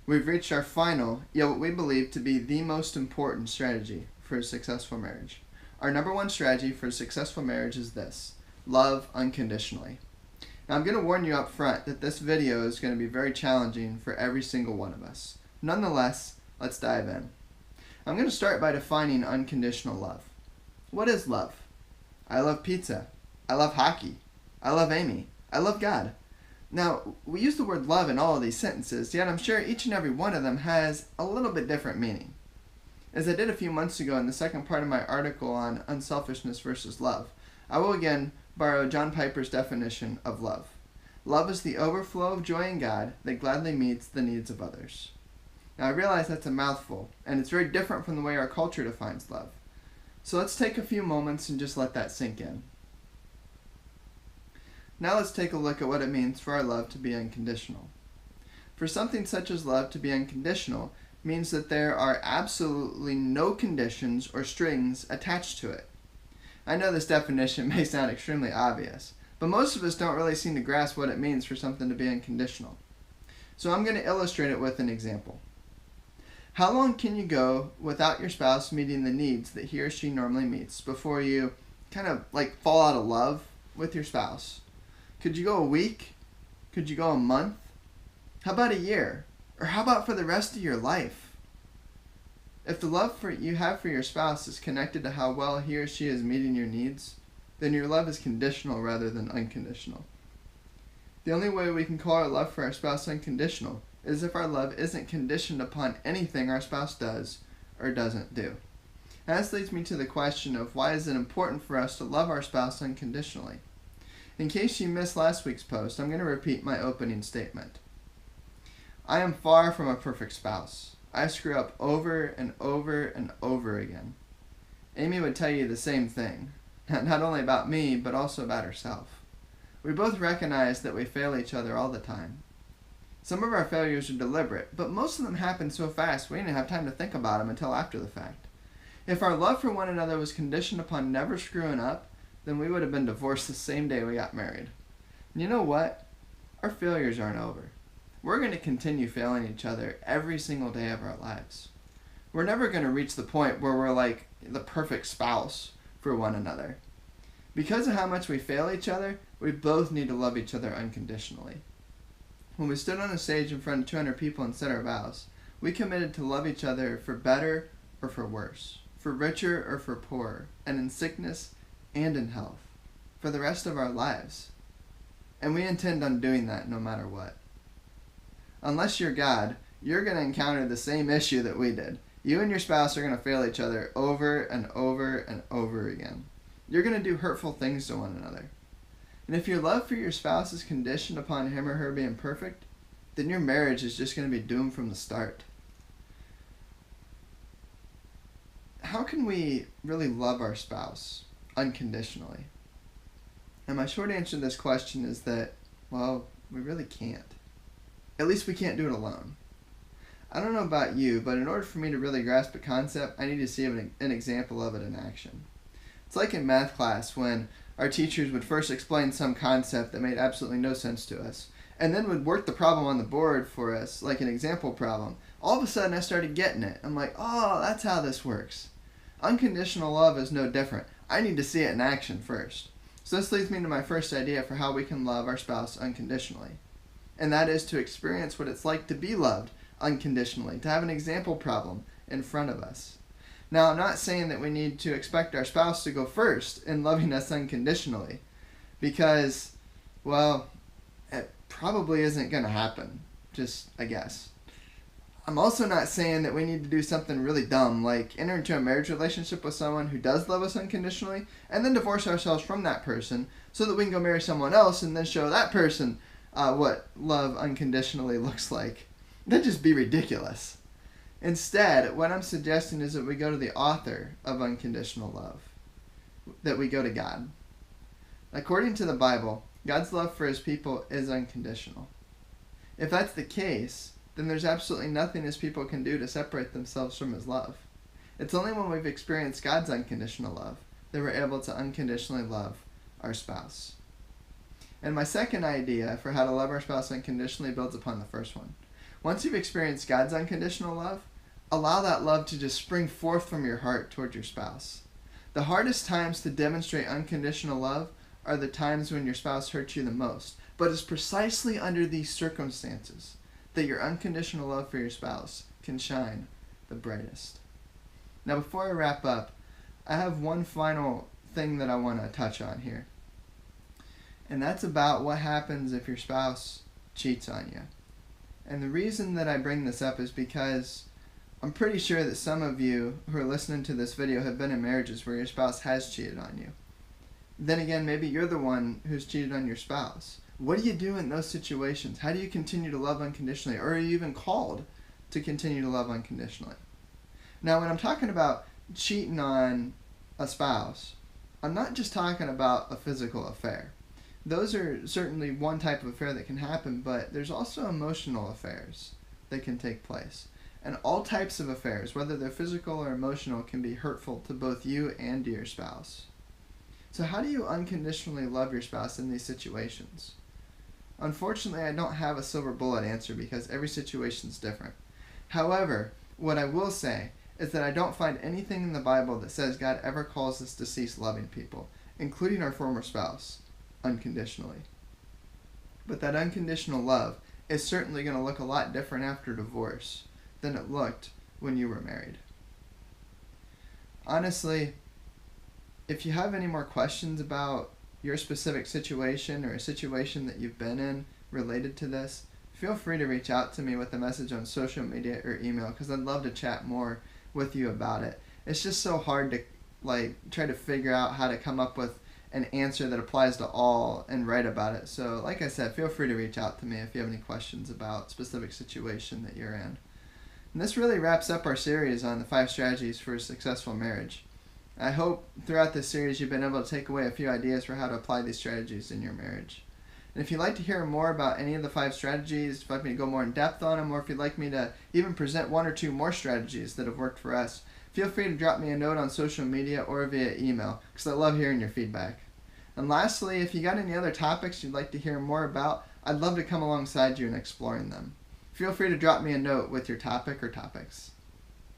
We've reached our final, yet what we believe to be the most important strategy for a successful marriage. Our number one strategy for a successful marriage is this: love unconditionally. Now, I'm going to warn you up front that this video is going to be very challenging for every single one of us. Nonetheless, let's dive in. I'm going to start by defining unconditional love. What is love? I love pizza. I love hockey. I love Amy. I love God. Now, we use the word love in all of these sentences, yet I'm sure each and every one of them has a little bit different meaning. As I did a few months ago in the second part of my article on unselfishness versus love, I will again borrow John Piper's definition of love. Love is the overflow of joy in God that gladly meets the needs of others. Now, I realize that's a mouthful, and it's very different from the way our culture defines love. So let's take a few moments and just let that sink in. Now let's take a look at what it means for our love to be unconditional. For something such as love to be unconditional means that there are absolutely no conditions or strings attached to it. I know this definition may sound extremely obvious, but most of us don't really seem to grasp what it means for something to be unconditional. So I'm going to illustrate it with an example. How long can you go without your spouse meeting the needs that he or she normally meets before you kind of like fall out of love with your spouse? Could you go a week? Could you go a month? How about a year? Or how about for the rest of your life? If the love you have for your spouse is connected to how well he or she is meeting your needs, then your love is conditional rather than unconditional. The only way we can call our love for our spouse unconditional is if our love isn't conditioned upon anything our spouse does or doesn't do. And this leads me to the question of why is it important for us to love our spouse unconditionally? In case you missed last week's post, I'm going to repeat my opening statement. I am far from a perfect spouse. I screw up over and over and over again. Amy would tell you the same thing, not only about me, but also about herself. We both recognize that we fail each other all the time. Some of our failures are deliberate, but most of them happen so fast we didn't have time to think about them until after the fact. If our love for one another was conditioned upon never screwing up, then we would have been divorced the same day we got married. And you know what? Our failures aren't over. We're going to continue failing each other every single day of our lives. We're never going to reach the point where we're like the perfect spouse for one another. Because of how much we fail each other, we both need to love each other unconditionally. When we stood on a stage in front of 200 people and said our vows, we committed to love each other for better or for worse, for richer or for poorer, and in sickness and in health, for the rest of our lives. And we intend on doing that no matter what. Unless you're God, you're going to encounter the same issue that we did. You and your spouse are going to fail each other over and over and over again. You're going to do hurtful things to one another. And if your love for your spouse is conditioned upon him or her being perfect, then your marriage is just going to be doomed from the start. How can we really love our spouse unconditionally? And my short answer to this question is that, well, we really can't. At least we can't do it alone. I don't know about you, but in order for me to really grasp a concept, I need to see an example of it in action. It's like in math class when our teachers would first explain some concept that made absolutely no sense to us, and then would work the problem on the board for us, like an example problem. All of a sudden I started getting it. I'm like, oh, that's how this works. Unconditional love is no different. I need to see it in action first. So this leads me to my first idea for how we can love our spouse unconditionally. And that is to experience what it's like to be loved unconditionally, to have an example problem in front of us. Now, I'm not saying that we need to expect our spouse to go first in loving us unconditionally, because, well, it probably isn't going to happen, just a guess. I'm also not saying that we need to do something really dumb, like enter into a marriage relationship with someone who does love us unconditionally, and then divorce ourselves from that person so that we can go marry someone else and then show that person what love unconditionally looks like. That'd just be ridiculous. Instead, what I'm suggesting is that we go to the author of unconditional love, that we go to God. According to the Bible, God's love for his people is unconditional. If that's the case, then there's absolutely nothing his people can do to separate themselves from his love. It's only when we've experienced God's unconditional love that we're able to unconditionally love our spouse. And my second idea for how to love our spouse unconditionally builds upon the first one. Once you've experienced God's unconditional love, allow that love to just spring forth from your heart toward your spouse. The hardest times to demonstrate unconditional love are the times when your spouse hurts you the most. But it's precisely under these circumstances that your unconditional love for your spouse can shine the brightest. Now, before I wrap up, I have one final thing that I want to touch on here. And that's about what happens if your spouse cheats on you. And the reason that I bring this up is because I'm pretty sure that some of you who are listening to this video have been in marriages where your spouse has cheated on you. Then again, maybe you're the one who's cheated on your spouse. What do you do in those situations? How do you continue to love unconditionally? Or are you even called to continue to love unconditionally? Now, when I'm talking about cheating on a spouse, I'm not just talking about a physical affair. Those are certainly one type of affair that can happen, but there's also emotional affairs that can take place. And all types of affairs, whether they're physical or emotional, can be hurtful to both you and to your spouse. So how do you unconditionally love your spouse in these situations? Unfortunately, I don't have a silver bullet answer because every situation is different. However, what I will say is that I don't find anything in the Bible that says God ever calls us to cease loving people, including our former spouse, unconditionally. But that unconditional love is certainly going to look a lot different after divorce than it looked when you were married. Honestly, if you have any more questions about your specific situation or a situation that you've been in related to this, feel free to reach out to me with a message on social media or email because I'd love to chat more with you about it. It's just so hard to try to figure out how to come up with an answer that applies to all and write about it. So like I said, feel free to reach out to me if you have any questions about a specific situation that you're in. And this really wraps up our series on the 5 strategies for a successful marriage. I hope throughout this series you've been able to take away a few ideas for how to apply these strategies in your marriage. And if you'd like to hear more about any of the 5 strategies, if you'd like me to go more in depth on them, or if you'd like me to even present 1 or 2 more strategies that have worked for us, feel free to drop me a note on social media or via email, because I love hearing your feedback. And lastly, if you got any other topics you'd like to hear more about, I'd love to come alongside you in exploring them. Feel free to drop me a note with your topic or topics.